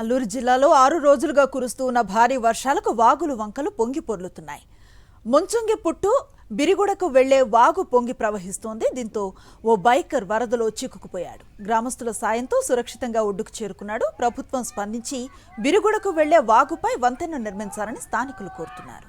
అల్లూరు జిల్లాలో 6 రోజులుగా కురుస్తున్న భారీ వర్షాలకు వాగులు వంకలు పొంగి పొర్లుతున్నాయి. ముంచుంగి పుట్టు బిరిగుడకు వెళ్లే వాగు పొంగి ప్రవహిస్తోంది. దీంతో ఓ బైకర్ వరదలో చిక్కుకుపోయాడు. గ్రామస్తుల సాయంతో సురక్షితంగా ఒడ్డుకు చేరుకున్నాడు. ప్రభుత్వం స్పందించి బిరిగుడకు వెళ్లే వాగుపై వంతెన నిర్మించాలని స్థానికులు కోరుతున్నారు.